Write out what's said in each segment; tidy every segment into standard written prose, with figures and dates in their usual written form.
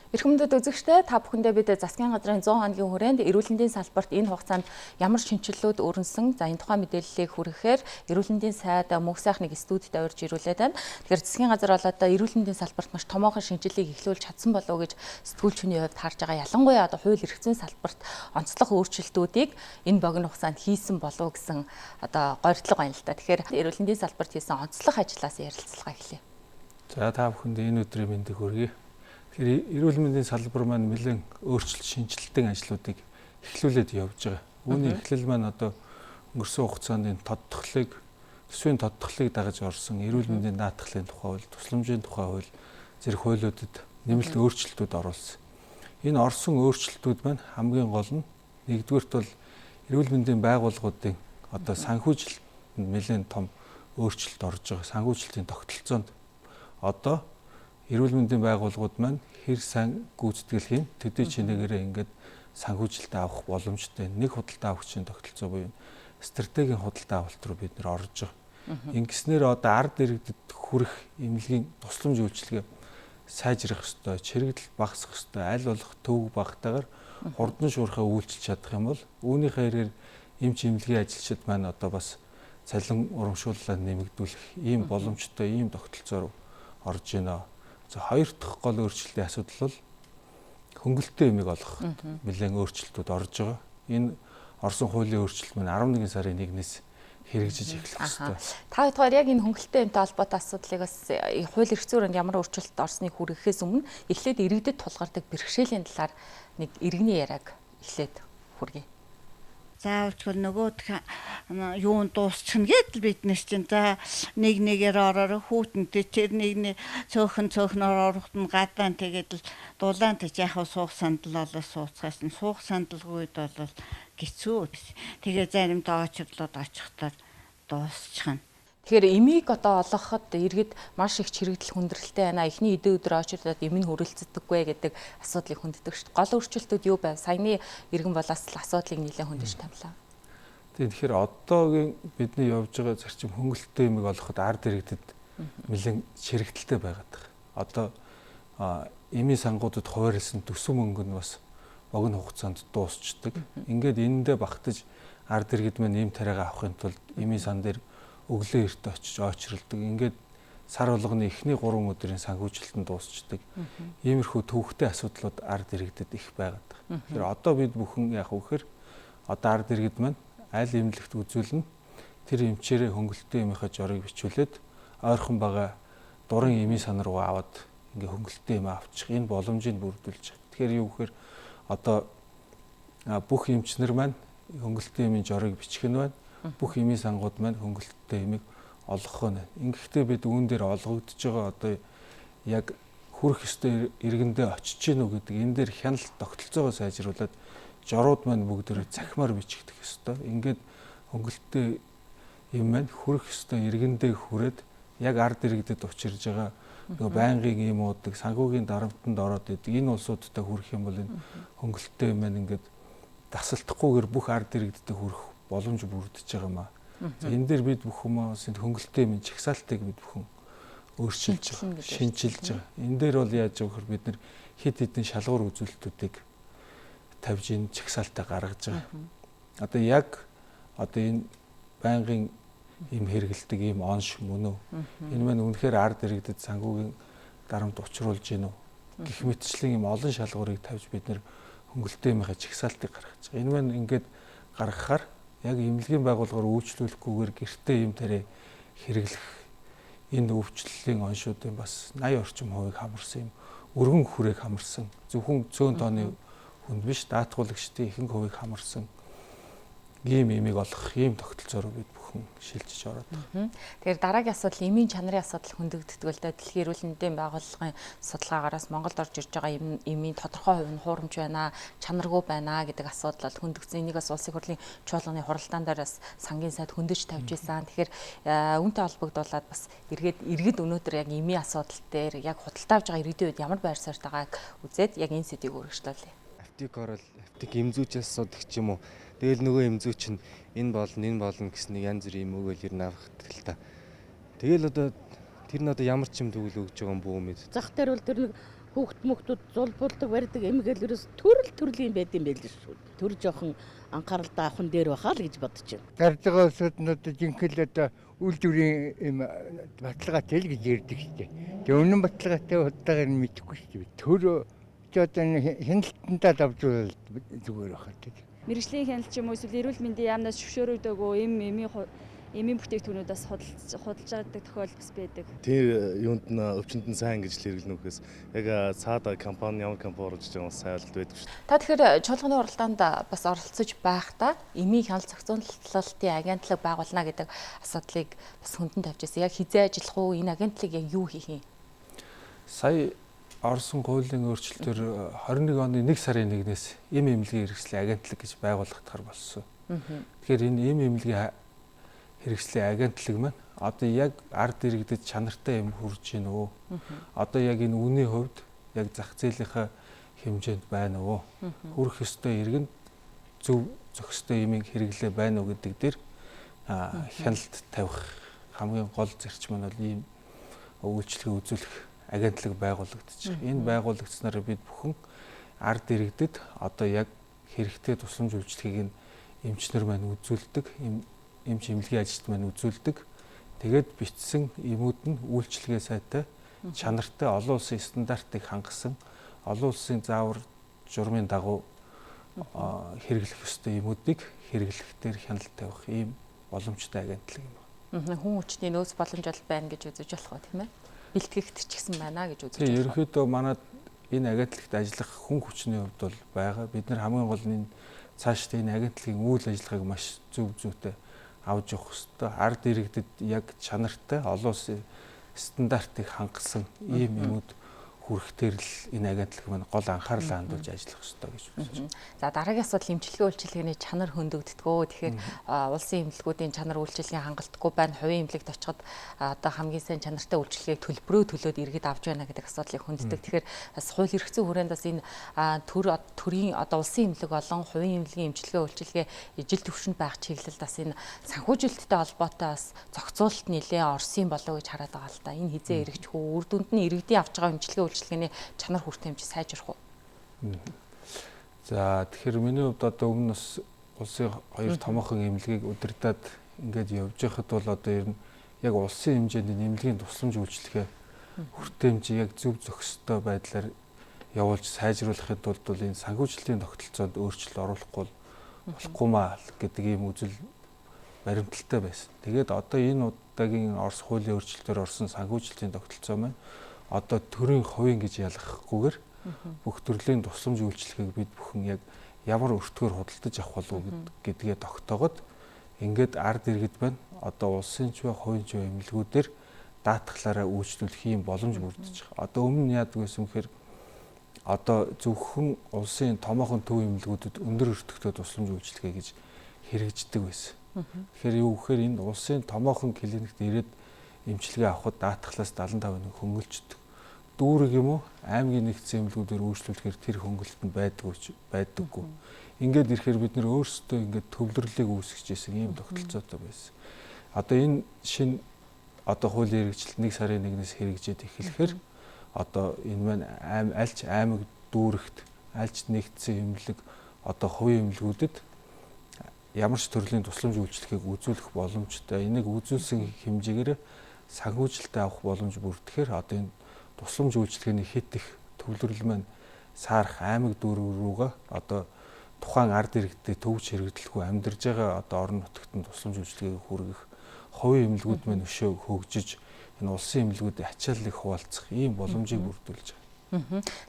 Эрхэмдэд үзэгчтэй та бүхэндээ бид засгийн газрын 100 хоногийн хүрээнд эрүүл мэндийн салбарт энэ хугацаанд ямар шинжилгэлүүд өрнсөн за энэ тухайн мэдээллийг хүргэхээр эрүүл мэндийн сайд мөнх сайхныг студид авирж ирүүлээд байна. Тэгэхээр засгийн газар бол одоо эрүүл мэндийн салбарт маш томоохон шинжилгээг эхлүүлж чадсан болов уу гэж сэтгүүлчний хувьд харж байгаа. Ялангуяа одоо хууль эрх зүйн салбарт онцлог өөрчлөлтүүдийг энэ богино хугацаанд хийсэн болов уу гэсэн одоо гуйртлага байна л да. Тэгэхээр эрүүл мэндийн салбарт хийсэн онцлог ажлаас ярилцлага эхлэе. За та бүхэнд энэ өдрийн мэндийг хүргэе. Тэгэхээр эрүүл мэндийн салбар маань нэлээд өөрчлөлт шинжилтийн ажлуудыг эхлүүлээд явж байгаа. Үүний эхлэл маань одоо өнгөрсөн хугацаанд энэ тодтголыг төсвийн тодтголыг дагаж орсон эрүүл мэндийн даатгалын тухай хууль, тусламжийн тухай хууль зэрэг хуулиудад нэмэлт өөрчлөлтүүд оруулсан. Энэ орсон өөрчлөлтүүд маань хамгийн гол нь нэгдүгээрт бол эрүүл мэндийн байгууллагуудын одоо санхүүжилтанд нэлээд том өөрчлөлт орж байгаа. Санхүүжилтийн тогтолцоонд одоо эрүүл мэндийн байгууллагууд маань хэр сайн гүйцэтгэл хийн төдий чинээгээрээ ингээд санхүүжилтээ авах боломжтой нэг худалдаа авахчийн тогтолцоо буюу стратегийн худалдаа авалт руу бид нэр орж байгаа. Ингэснээр одоо ард иргэдэд хүрэх эмнэлгийн тусламж үйлчилгээ сайжрах ёстой, чирэгдэл багасах ёстой, аль болох төвөг багтаагаар хурдан шуурхай үйлчилж чадах юм бол үүнийхээ хэрээр эмч эмнэлгийн ажилчид маань одоо бас цалин урамшууллаа нэмэгдүүлэх ийм боломжтой ийм тогтолцоо руу орж байна. За хоёр дахь гол өөрчлөлтийн асуудал бол хөнгөлөлтөө эмийг олох нэлээд өөрчлөлтүүд орж байгаа. Энэ орсон хуулийн өөрчлөлт маань 11 сарын 1-ээс хэрэгжиж эхлэх ёстой. Та хоёроор яг энэ хөнгөлөлтөө эмтэй холбоотой асуудлыг бас хууль эрх зүйн ямар өөрчлөлт орсныг хүргэхээс өмнө эхлээд иргэдэд тулгардаг бэрхшээлийн талаар нэг иргэний яриаг эхлээд хүргэе. Заавалчгүй нөгөөх юун дуусчихна гэдэл биднес чинь за нэг нэгээр ороор хүүтэнтэй тэр нэг цөөхнөр орохт нь гадаан тэгээд л дулаан тийч яг суух сандал олоо сууцгаас нь суух сандалгүйд бол гизүү. Тэгээ заримдаа очрлоод очихдоо дуусчихна. Тэгэхээр эмийг одоо олгоход иргэд маш их чирэгдэл хүндрэлтэй байна. Эхний эдэн өдөр очиод эм нь хүрэлцдэггүй гэдэг асуудлыг хүнддэг шүү дээ. Гол өөрчлөлтүүд юу байв? Саяны иргэн болоос асуудлыг нэлээд хүндэж тамлаа. Тэгэхээр одоогийн бидний явж байгаа зарчим хөнгөлөлтөө эмийг олгоход ард иргэдэд нэлээд чирэгдэлтэй байгаад байна. Одоо эмийн сангуудад хуваарлсан төсөв мөнгө нь бас богино хугацаанд дуусчдаг. Ингээд энэндээ багтаж ард иргэд маань эм тариагаа авахын тулд эмийн сан дээр өглөө эрт очиж очролдог. Ингээд сар болгоны эхний 3 өдрийн санхүүжилтэн дуусчдаг. Иймэрхүү төвөгтэй асуудлууд ард иргэдэд их байгаад байна. Тэгэхээр одоо бид бүхэн яах вэ гэхээр одоо ард иргэд маань аль эмнэлэгт үзүүлнэ тэр эмчээрээ хөнгөлөлтөө эмийнхаа жорыг бичүүлээд ойрхон байгаа дуран эмийн сан руу аваад ингээ хөнгөлөлтөө эм авчих энэ боломжийг бүрдүүлж байгаа. Тэгэхээр юу гэхээр одоо бүх эмчнэр маань хөнгөлөлтөө эмийн жорыг бичих нь байна. Бүх эмийн сангууд маань хөнгөлөлттэй эмийг олгох нь. Ингэхдээ бид үүн дээр олгогдож байгаа одоо яг хүрэх ёстой иргэндээ очиж гин үү гэдэг энэ дээр хяналт тогтолцоогоо сайжруулад жорууд маань бүгдөө цахимаар бичигдэх ёстой. Ингээд хөнгөлөлттэй эм маань хүрэх ёстой иргэндээ хүрээд яг ард иргэдэд учирж байгаа нөгөө байнгын эмуудыг санхүүгийн дарамтанд ороод идэг энэ улсуудтай хүрэх юм бол энэ хөнгөлөлттэй эм маань ингээд тасалдахгүйгээр бүх ард иргэдэд хүрэх боломж бүрдэж байгаа юм аа. Энэ дээр бид бүх хүмүүсийн хөнгөлөлтөө эмийн чагсаалтыг бид бүхэн өөрчилж байгаа, шинжилж байгаа. Энэ дээр бол яаж вэ гэхээр бид нар хэд хэдэн шалгуур үзүүлэлтүүдийг тавьж энэ чагсаалтаа гаргаж байгаа. Одоо яг одоо энэ байнгын эм хэрэгэлдэг ийм онш мөн үү? Энэ маань үнэхээр ард иргэдэд санхүүгийн дарамт учруулж гин үү? Гэх мэтчлийн ийм олон шалгуурыг тавьж бид нар хөнгөлөлтөө эмийнхаа чагсаалтыг гаргаж байгаа. Энэ маань ингээд гаргахаар яг эмнэлгийн байгууллагаар үйлчлүүлэхгүйгээр гэртээ эм тарай хэрэглэх энэ өвчлөлийн оншуудын бас 80 орчим хувийг хамарсан юм. Өргөн хүрээг хамарсан. Зөвхөн цөөн тооны хүнд биш даатгуулагчдын ихэнх хувийг хамарсан ийм эмийг олох ийм тогтолцоо руу бид бүхэн шилжиж ороод байна. Тэгэхээр дараагийн асуудал эмийн чанарын асуудал хөндөгддөг л да. Дэлхийн эрүүл мэндийн байгууллагын судалгаагаараас Монголд орж ирж байгаа эмийн тодорхой хувь нь хуурамч байна, чанаргүй байна гэдэг асуудал бол хөндөгдсөн. Энийг бас улсын хурлын чуулганы хуралдаан дээр бас сангийн сайд хөндөж тавьж ирсэн. Тэгэхээр үүнтэй холбогдуулаад бас иргэд өнөөдөр яг эмийн асуудал дээр яг худалдаа авж байгаа иргэдийн үед ямар байр суурь байгааг үзээд яг энэ сэдвийг өргөжлүүлье. Аптик орол, аптик эмзүүчээс асуудаг ч юм уу. Тэгэл нөгөө эмзүүч нь энэ болно гэсний янз бүрийн юм өгөөл ирнэ авахдаг л та. Тэгэл одоо тэр нь одоо ямар ч юм төгөл өгж байгаа юм бүү мэд. Зах дээр бол тэр нэг хүүхдүүд зулбуулдаг барьдаг эмгээл ерөөс төрлийн байд юм байл шүү. Төр жоохон анхааралтай авах дээр бахаа л гэж бодож байна. Гарж байгаа улсууднууд жинхэнэ одоо үйлдвэрийн юм баталгаатай л гэж ярьдаг шүү дээ. Тэгээ үнэн баталгаатай удаагаар нь мэдэхгүй шүү дээ. Төр ч одоо хяналтандаа давжуулаад зүгээр байхад. Мэргэжлийн хяналт ч юм уу эсвэл эрүүл мэндийн яамнаас зөвшөөрөгдөөгүй эмийн бүтээгдэхүүнүүдээс худалдаж авдаг тохиолдол бас байдаг. Тэр юунд нь өвчнөд нь сайн гэж хэрэглэнүүхээс яг цаада компани ямар компани орж байгаа сайн ойлголт байдаг шүү дээ. Та тэгэхээр чуулганы уралдаанд бас оролцож байхдаа эмийн хяналт зохицуулалтын агентлаг байгуулна гэдэг асуудлыг бас хөндөнд тавьж байсан. Яг хизээ ажиллах уу? Энэ агентлаг яг юу хийх юм? Сая Орсын хуулийн өөрчлөлтөөр 21 оны 1 сарын 1-ээс эм эмнэлгийн хэрэгслийн агентлаг гэж байгуулагдахаар болсон. Тэгэхээр энэ эм эмнэлгийн хэрэгслийн агентлаг маань одоо яг ард иргэдэд чанартай юм хүрж гин үү? Одоо яг энэ үнийн хувьд яг зах зээлийнхаа хэмжээнд байна уу? Хүрэх ёстой иргэнд зөв зохистой юмыг хэрэглээ байна уу гэдэг дээр хяналт тавих хамгийн гол зарчим нь бол ийм үйлчлэгээ үзүүлэх агентлаг байгуулагдчих. Энэ байгуулагдсанаар бид бүхэн ард иргэдэд одоо яг хэрэгтэй тусламж үйлчлэгийг эмчнэр маань үзүүлдэг, эмч эмнэлгийн ажилтнууд маань үзүүлдэг. Тэгээд бичсэн эмүүд нь үйлчлэгээ сайтай, чанартай, олон улсын стандартыг хангасан, олон улсын заавар журмын дагуу хэрэглэх ёстой эмүүдийг хэрэглэхээр хяналт тавих ийм боломжтой агентлаг юм байна. Хүн хүчний нөөц боломж бол байна гэж үзэж болох уу, тийм ээ? Бэлтгэгт ч гэсэн байна гэж үзэж байна. Ерөнхийдөө манад энэ агентлагт ажиллах хүн хүчний хувьд бол байгаа. Бид нар хамгийн гол нь цаашдаа энэ агентлагийн үйл ажиллагааг маш зөв зүйтэй авч явах хэрэгтэй. Ард иргэдэд яг чанартай, олон улсын стандартыг хангасан ийм юмуд хүрэхээр л энэ агентлаг маань гол анхаарлаа хандуулж ажиллах хэрэгтэй гэж үзэж байна. За дараагийн асуудал эмчилгээ үйлчилгээний чанар хөндөгддгөө. Тэгэхээр улсын эмнэлгүүдийн чанар үйлчилгээ хангалтгүй байна. Хувийн эмнэлэгт очиход одоо хамгийн сайн чанартай үйлчилгээг төлбөрөө төлөөд иргэд авч байна гэдэг асуудлыг хөнддөг. Тэгэхээр бас хууль эрх зүйн хүрээнд бас энэ төрийн одоо улсын эмнэлэг болон хувийн эмнэлгийн эмчилгээ үйлчилгээ ижил төвшөнд байх чиглэлд бас энэ санхүүжилттэй холбоотой бас зохицуулалт нэлээ орсон болоо гэж хараад байгаа л да. Энэ хизээ эргэж хүү үр дүнд нь иргэдийн авч байгаа эмчилгээ үйлчилгээний чанар хүртэмж сайжрах уу? За тэгэхээр миний хувьд одоо өмнө бас улсын хоёр томоохон эмнэлгийг удирдаад ингээд явж байхад бол одоо ер нь яг улсын хэмжээнд эмнэлгийн тусламж үйлчлэгээ хүртээмжийг яг зөв зохистой байдлаар явуулж сайжруулахын тулд бол энэ санхүүжилтийн тогтолцоонд өөрчлөлт оруулахгүй болохгүй маа гэдэг ийм үзэл баримталтай байсан. Тэгээд одоо энэ удаагийн Орос хуулийн өөрчлөлтөөр орсон санхүүжилтийн тогтолцоо маань одоо төрийн хувийн гэж ялгахгүйгээр бүх төрлийн тусламж үйлчлэгийг бид бүхэн яг ямар өртгөөр худалдаж авах болов гэдгээ тогтоогод ингээд ард иргэд байна одоо улсын ч бай хувийн ч бай эмнэлгүүдээр даатгалаараа үйлчлүүлэх юм боломж бүрдэж байгаа. Одоо өмнө нь яадаг байсан гэхээр одоо зөвхөн улсын томоохон төв эмнэлгүүдэд өндөр өртөгтэй тусламж үйлчлэгээ гэж хэрэгждэг байсан. Тэгэхээр юу гэхээр энэ улсын томоохон клиникт ирээд эмчилгээ авахд даатгалаас 75% хөнгөлждөг. Дүүрэг юм уу аймгийн нэгдсэн эмнэлгүүдээр үйлчлүүлэхээр тэр хөнгөлөлт нь байдаггүй. Ингээд ирэхээр бид нөр өөрсдөө ингээд төвлөрлийг үүсгэж исэн ийм тогтолцоотой байсан. Одоо энэ шинэ одоо хуулийн хэрэгжилт 1 сарын 1-ээс хэрэгжээд эхлэхээр одоо энэ маань альч аймаг дүүрэгт альч нэгдсэн эмнэлэг одоо хувийн эмнэлгүүдэд ямар ч төрлийн тусламж үйлчлэгийг үзүүлэх боломжтой. Энийг үзүүлсэн хэмжээгээр санхүүжилтээ авах боломж бүрдэхээр одоо энэ тусламж үйлчлэгээний хит их төвлөрөл маань саарах аймаг дүүрэг рүүгээ одоо тухайн ард иргэдэд төвч хэрэгжүүлэхгүй амьдарж байгаа одоо орон нутагт нь тусламж үйлчлэгийг хүргэх хувийн эмнэлгүүд маань өшөө хөгжиж энэ улсын эмнэлгүүдийн ачааллыг хуваалцах ийм боломжийг бүрдүүлж байгаа.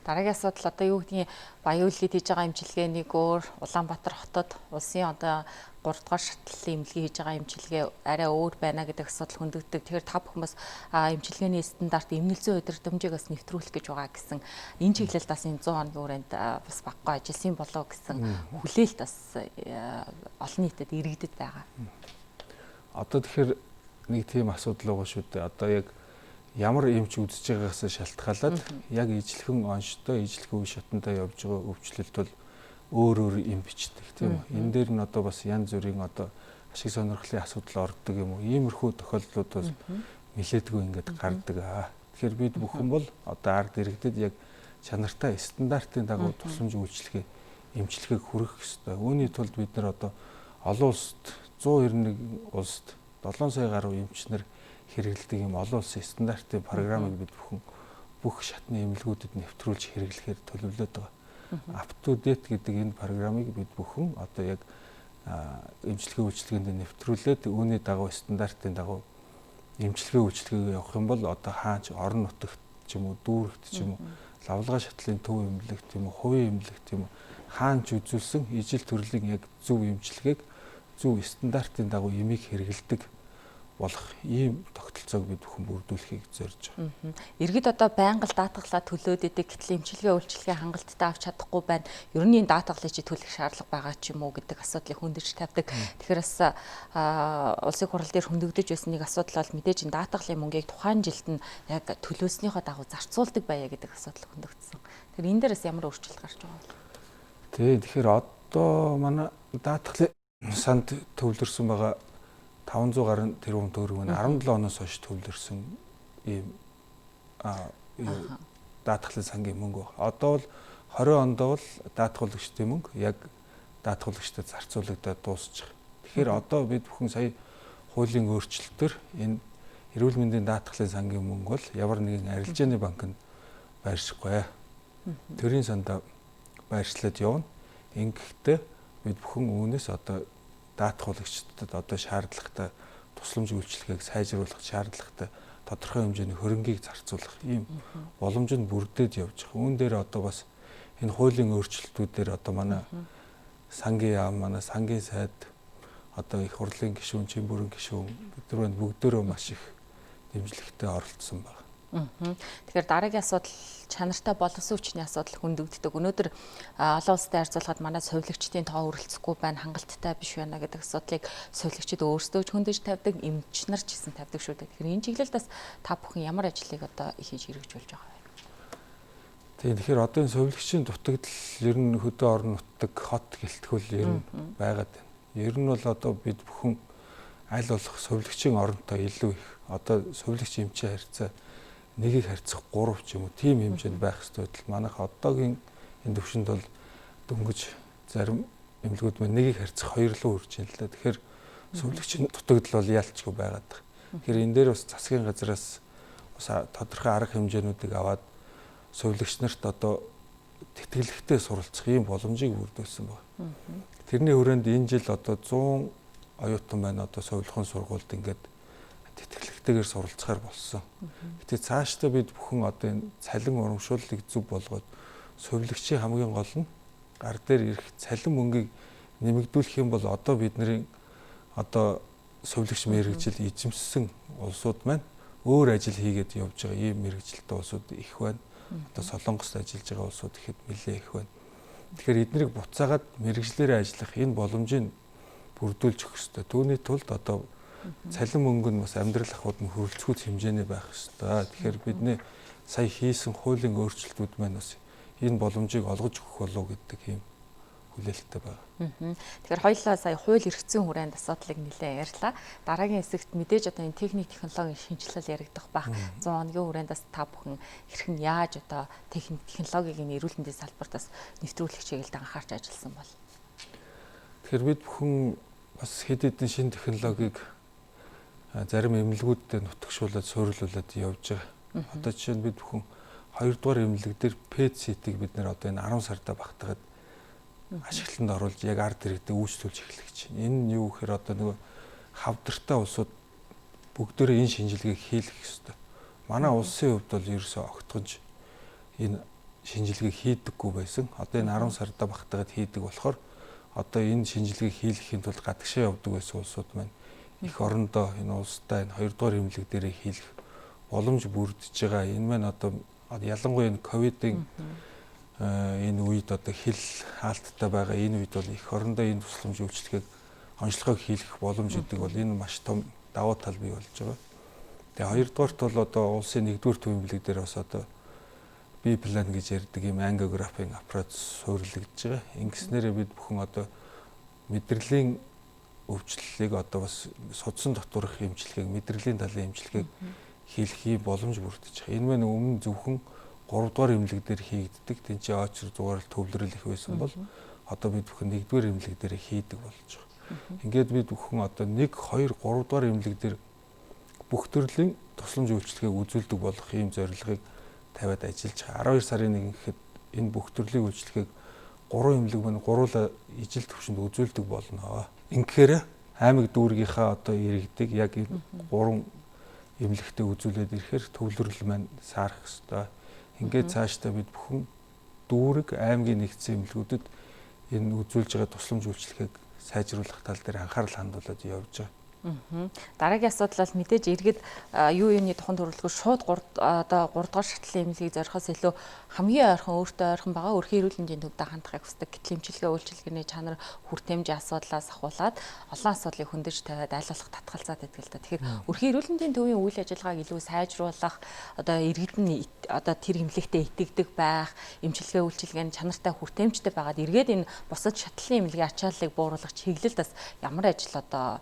Дараагийн асуудал одоо юу гэдгийг Баян-Уллид хийж байгаа эмчилгээний өөр Улаанбаатар хотод улсын одоо 3 дугаар шатлалын эмнэлгийн хийж байгаа эмчилгээ арай өөр байна гэдэг асуудал хөндөгддөг. Тэгэхээр та бүхэн бас эмчилгээний стандарт эмнэлзэн удирдамжийг бас нэвтрүүлэх гэж байгаа гэсэн энэ чиглэлд бас энэ 100 хоногийн хүрээнд бас баггүй ажилласан болоо гэсэн хүлээлт бас олон нийтэд иргэдэд байгаа. Одоо тэгэхээр нэг тийм асуудал байгаа шүү дээ. Одоо яг ямар эмч үзэж байгаагаас шалтгаалаад яг ижлэхэн онцтой, ижлэхэн үе шатандаа явж байгаа өвчлөлт бол өөр юм бичдэг тийм үү. Энэ дээр нь одоо бас янз бүрийн одоо ашиг сонирхлын асуудал ордог юм уу. Иймэрхүү тохиолдлууд бас нэлээдгүй ингээд гардаг. Тэгэхээр бид бүхэн бол одоо ард иргэдэд яг чанартай стандартын дагуу тусламж үйлчилгээ эмчилгээг хүргэх ёстой. Үүний тулд бид нар одоо олон улсад 191 улсад 7 сая гаруй эмчнэр хэрэглэдэг юм олон улсын стандартын програмыг бид бүхэн бүх шатны эмнэлгүүдэд нэвтрүүлж хэрэглэхээр төлөвлөд байгаа. Up to date гэдэг энэ програмыг бид бүхэн одоо яг эмчилгээ үйлчилгээнд нэвтрүүлээд үүний дагуу стандартын дагуу эмчилгээ үйлчилгээгээ явах юм бол одоо хаач орон нутагт ч юм уу дүүрэгт ч юм уу лавлгаа шатлын төв эмнэлэгт юм уу хувийн эмнэлэгт юм уу хаанч үзүүлсэн ижил төрлийн яг зөв эмчилгээг зөв стандартын дагуу эмийг хэрэгэлдэг болох ийм тогтолцоог бид бүхэн бүрдүүлэхийг зорж байгаа. Иргэд одоо байнга л даатгалаа төлөөд идэг гэтэл эмчилгээ үйлчилгээ хангалттай авч чадахгүй байна. Ер нь энэ даатгалыг чи төлөх шаардлага байгаа ч юм уу гэдэг асуудлыг хөндөж тавьдаг. Тэгэхээр бас улсын хурал дээр хөндөгдөж байсан нэг асуудал бол мэдээж энэ даатгалын мөнгийг тухайн жилд нь яг төлөөснийхөө дагуу зарцуулдаг байя гэдэг асуудал хөндөгдсөн. Тэгэхээр энэ дээрээс ямар өөрчлөлт гарч байгаа вэ? Тэгэхээр одоо манай даатгалын санд төвлөрсөн байгаа 500 гаруй тэрбум төгрөг нь 17 оноос хойш төвлөрсөн ийм даатгалын сангийн мөнгө. Одоо бол 20 онд бол даатгуулагчдын мөнгө яг даатгуулагчдад зарцуулагдаад дуусчих. Тэгэхээр одоо бид бүхэн сая хуулийн өөрчлөлтөөр энэ эрүүл мэндийн даатгалын сангийн мөнгө бол ямар нэгэн арилжааны банкнд байршихгүй. Төрийн сандаа байршлаад явна. Ингэхдээ бид бүхэн үүнээс одоо даатгуулагчдад одоо шаардлагатай тусламж үйлчилгээг сайжруулах шаардлагатай тодорхой хэмжээний хөрөнгийг зарцуулах ийм боломж нь бүрдээд явж байгаа. Үүн дээр одоо бас энэ хуулийн өөрчлөлтүүдээр одоо манай сангийн яам, манай сангийн сайд, одоо их хурлын гишүүн, чин бүрэн гишүүн бид нар бүгдөө маш их дэмжлэгтэй оролцсон байна. Тэгэхээр дараагийн асуудал чанартай боловсон хүчний асуудал хөндөгддөг. Өнөөдөр олон улстай харьцуулахад манай совилогчдын тоо өрөлцөхгүй байна, хангалттай биш байна гэдэг асуудлыг совилогчид өөрсдөө ч хөндөж тавьдаг, эмч нар ч гэсэн тавьдаг шүү дээ. Тэгэхээр энэ чиглэлд бас та бүхэн ямар ажлыг одоо хийж хэрэгжүүлж байгаа вэ? Тэгэхээр одоо энэ совилогчийн дутагдал ер нь хөдөө орон нутаг хот гэлтгүүл ер нь байгаад байна. Ер нь бол одоо бид бүхэн аль болох совилогчийн оронтой илүү их одоо совилогч эмчийн харьцаа нэгийг харьцах 3 ч юм уу тийм хэмжээнд байх ёстой байтал манайх одоогийн энэ төвшөнд бол дөнгөж зарим эмнэлгүүд маань нэгийг харьцах 2 руу үрж байна л да. Тэгэхээр совилогчийн дутагдал бол яалтчгүй байгаад байна. Тэгэхээр энэ дээр бас засгийн газраас бас тодорхой арга хэмжээнүүдийг аваад совилогч нарт одоо тэтгэлэгтэй суралцах ийм боломжийг бүрдүүлсэн байна. Тэрний хүрээнд энэ жил одоо 100 оюутан байна одоо совилгын сургуульд ингээд тэтгэлэгтэйгээр суралцахаар болсон. Гэтэ цаашдаа бид бүхэн одоо энэ цалин урамшууллыг зөв болгоод совилогчийн хамгийн гол нь гар дээр ирэх цалин мөнгийг нэмэгдүүлэх юм бол одоо бидний одоо совилогч мэргэжил эзэмссэн улсууд маань өөр ажил хийгээд явж байгаа ийм мэргэжилтэй улсууд их байна. Одоо Солонгост ажиллаж байгаа улсууд ихэд нэлээ их байна. Тэгэхээр эднийг буцаагаад мэргэжлэрээ ажиллах энэ боломжийг бүрдүүлж өгөх ёстой. Түүний тулд одоо цалин мөнгө нь бас амьдрал ахуйд нь хөрөлцөхүйц хэмжээний байх ёстой. Тэгэхээр бидний сая хийсэн хуулийн өөрчлөлтүүд маань бас энэ боломжийг олгож өгөх болов гэдэг ийм хүлээлттэй байна. Тэгэхээр хоёулаа сая хууль эрхцэн хүрээнд асуудлыг нэлээд ярьлаа. Дараагийн хэсэгт мэдээж одоо энэ техник технологийн шинжилэл яригдах байх 100 хоногийн хүрээнд бас та бүхэн хэрхэн яаж одоо техник технологиг энэ эрүүл мэндийн салбарт бас нэвтрүүлэх чиглэлд анхаарч ажилласан бол. Тэгэхээр бид бүхэн бас хэд хэдэн шинэ технологиг зарим эмнэлгүүдэд нутагшуулаад суйрлуулад явж байгаа. Одоо жишээ нь бид бүхэн 2 дугаар эмнэлэг дээр PET-CT-г бид нэр одоо энэ 10 сарда багтаагаад ашиглалтанд оруулж яг ард иргэдэд үйлчлүүлж эхлэх гэж байна. Энэ нь юу гэхээр одоо нөгөө хавдартай улсууд бүгдөө энэ шинжилгээг хийх ёстой. Манай улсын хувьд бол ерөөсөө огтхонж энэ шинжилгээг хийдэггүй байсан. Одоо энэ 10 сарда багтаагаад хийдэг болохоор одоо энэ шинжилгээг хийхин тулд гадагшаа явдаг байсан улсууд маань их орондоо энэ улстай энэ 2 дугаар эмнэлэг дээрээ хийх боломж бүрдэж байгаа. Энэ маань одоо ялангуяа энэ ковидын энэ үед одоо хил хаалттай байгаа энэ үед бол их орондоо энэ тусламж үйлчлэгийг онцлогоо хийх боломж гэдэг бол энэ маш том давуу тал бий болж байгаа. Тэгээ 2 дугаарт бол одоо улсын 1-р төв эмнэлэг дээр бас одоо B план гэж ярьдаг юм ангиографийн аппарат суйрлагдж байгаа. Ингэснээрээ бид бүхэн одоо мэдрэлийн өвчлөлийг одоо бас судсан дотоорх эмчилгээг мэдрэлийн талын эмчилгээг хийх боломж бүрдэж байгаа. Энэ маань өмнө зөвхөн 3 дугаар эмнэлэг дээр хийгддэг. Тэнцээ очир зугаар төвлөрөл их байсан бол одоо бид бүхэн 1 дугаар эмнэлэг дээр хийдэг болж байгаа. Ингээд бид бүхэн одоо 1, 2, 3 дугаар эмнэлэг дээр бүх төрлийн тусламж үйлчилгээг үзүүлдэг болох ийм зорилгыг тавиад ажиллаж байгаа. 12 сарын 1 гэхэд энэ бүх төрлийн үйлчилгээг 3 эмнэлэг маань гуруула ижил төвшөнд үзүүлдэг болно. Инхээр аймаг дүүргийнхаа одоо иргэдэг яг энэ 3 эмнэлэгтээ үзүүлээд ирэхээр төвлөрөл маань саарах ёстой. Ингээд цаашдаа бид бүхэн дүүрэг аймгийн нэгдсэн эмнэлгүүдэд энэ үзүүлж байгаа тусламж үйлчилгээг сайжруулах тал дээр анхаарал хандуулад явж байгаа. Дараагийн асуудал бол мэдээж иргэд юуны тухайн төрөлхөөр шууд 3 дугаар шатлалын эмнэлгийг зорихоос илүү хамгийн ойрхон өөртөө ойрхон байгаа өрхийн эрүүл мэндийн төвдө хандахыг хүсдэг. Гэтэл эмчилгээ үйлчилгээний чанар хүртээмжийн асуудлаас ахуулаад олон асуудлыг хөндөж тавиад аль болох татгалзаад байдаг л да. Тэгэхээр өрхийн эрүүл мэндийн төвийн үйл ажиллагааг илүү сайжруулах, одоо иргэд нь одоо тэр эмнэлэгтээ итгэдэг байх, эмчилгээ үйлчилгээний чанартай хүртээмжтэй байгаад эргээд энэ бусад шатлалын эмнэлгийн ачааллыг бууруулах чиглэлд бас ямар ажил одоо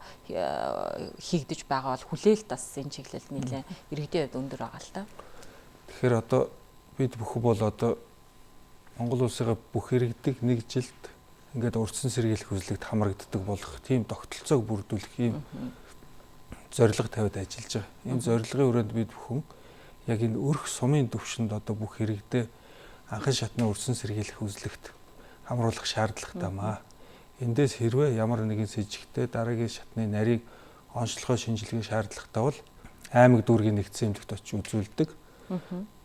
хийгдэж байгаа бол хүлээлт бас энэ чиглэлд нэлээд иргэдийн хувьд өндөр байгаа л да. Тэгэхээр одоо бид бүхэн бол одоо Монгол улсынхаа бүх иргэдэг нэг жилд ингээд урьдчилан сэргийлэх үзлэгт хамрагддаг болох тийм тогтолцоог бүрдүүлэх ийм зорилго тавиад ажиллаж байгаа. Энэ зорилгын өрөөнд бид бүхэн яг энэ өрх сумын төвшөнд одоо бүх иргэдээ анхан шатны урьдчилан сэргийлэх үзлэгт хамруулах шаардлагатай маа. Эндээс хэрвээ ямар нэгэн с ิจ гтэй дараагийн шатны нарийг онцлогоо шинжилгээ шаардлагатай бол аймаг дүүргийн нэгдсэн эмнэлэгт очиж үзүүлдэг.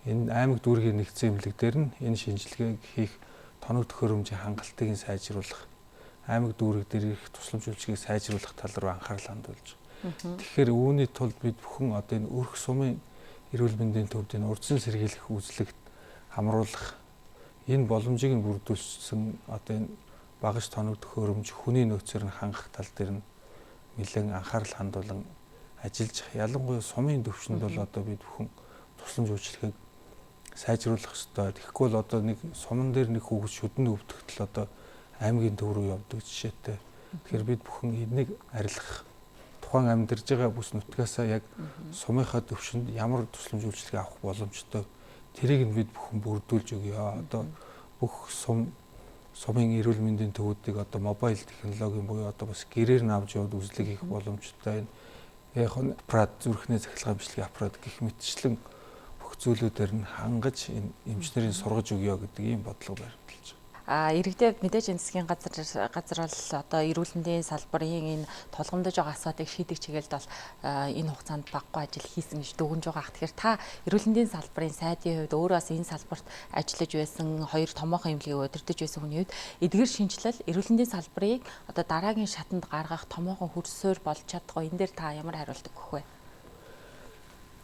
Энэ аймаг дүүргийн нэгдсэн эмнэлэг дээр нь энэ шинжилгээг хийх тоног төхөөрөмжийн хангалтыг сайжруулах, аймаг дүүрэг дээр их тусламж үйлчилгээг сайжруулах тал руу анхаарал хандуулж байгаа. Тэгэхээр үүний тулд бид бүхэн одоо энэ өрх сумын эрүүл мэндийн төвд энэ урьдчилан сэргийлэх үзлэгт хамруулах энэ боломжийг нь бүрдүүлсэн одоо энэ багаж тоног төхөөрөмж хүний нөөцөөр нь хангах тал дээр нь нэлээд анхаарал хандуулан ажиллаж ялангуяа сумын төвшөнд бол одоо бид бүхэн тусламж үйлчилгээг сайжруулах ёстой. Тэгэхгүй бол одоо нэг суман дээр нэг хүүхэд шүдэн өвдөгтөл одоо аймгийн төв рүү явдаг жишээтэй. Тэгэхээр бид бүхэн энийг арилгах тухайн амьдарж байгаа бүс нутгаасаа яг сумынхаа төвшөнд ямар тусламж үйлчилгээ авах боломжтой тэрийг нь бид бүхэн бүрдүүлж өгье. Одоо бүх сумын эрүүл мэндийн төвүүдийг одоо мобайл технологийн буюу одоо бас гэрээр нь авч яваад үзлэг хийх боломжтой. Яг нь аппарат зүрхний цахилгаан бичлэгийн аппарат гэх мэтчлэн бүх зүйлүүдээр нь хангаж энэ эмчнэрийн сургаж өгье гэдэг ийм бодлого баримталж байна. Иргэдэд мэдээж энэ засгийн газар бол одоо эрүүл мэндийн салбарын энэ тулгамдж байгаа асуудыг шийдэх чиглэлд бол энэ хугацаанд баггүй ажил хийсэн гэж дүгнж байгаа. Тэгэхээр та эрүүл мэндийн салбарын сайдын хувьд өөрөөс энэ салбарт ажиллаж байсан, хоёр томоохон эмнэлгийг удирдах байсан хүний хувьд эдгээр шинжилэл эрүүл мэндийн салбарыг одоо дараагийн шатанд гаргах томоохон хөрс суурь болж чадахгүй. Энэ дээр та ямар хариулт өгөх вэ?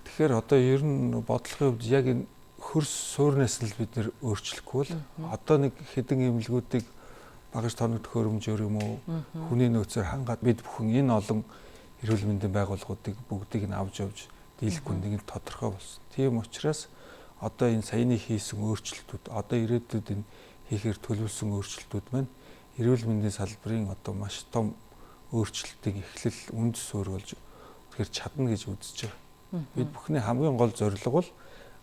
Тэгэхээр одоо ер нь бодлогын хувьд яг энэ хөрс суурнаас нь бид нэр өөрчлөхгүй л одоо нэг хэдэн эмнэлгүүдийг багаж тоног төхөөрөмжөөр юм уу хүний нөөцөөр хангаад бид бүхэн энэ олон эрүүл мэндийн байгууллагуудыг бүгдийг нь авч явж дийлэхгүй нэг нь тодорхой болсон. Тийм учраас одоо энэ саяны хийсэн өөрчлөлтүүд одоо ирээдүйд энэ хийхээр төлөвлөсөн өөрчлөлтүүд маань эрүүл мэндийн салбарын одоо маш том өөрчлөлтийн эхлэл үнд суурь болж тэгэхээр чадна гэж үзэж байгаа. Бид бүхний хамгийн гол зорилго бол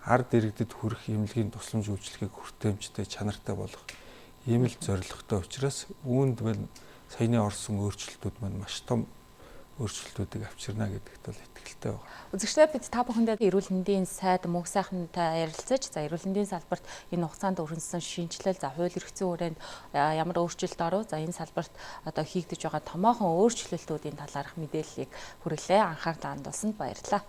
ард иргэдэд хүрэх эмнэлгийн тусламж үйлчилгээг хүртээмжтэй чанартай болгох ийм л зорилготой учраас үүнд бол саяны орсон өөрчлөлтүүд маань маш том өөрчлөлтүүдийг авчирна гэдэгт бол итгэлтэй байна. Үзэгчдээ бид та бүхэндээ эрүүл мэндийн сайд мөнх сайхантай ярилцаж, за эрүүл мэндийн салбарт энэ хугацаанд өрнөсөн шинжилэл, за хууль эрх зүйн хүрээнд ямар өөрчлөлт оров, за энэ салбарт одоо хийгдэж байгаа томоохон өөрчлөлтүүдийн талаарх мэдээллийг хүргэлээ. Анхаарлаа хандуулсанд баярлалаа.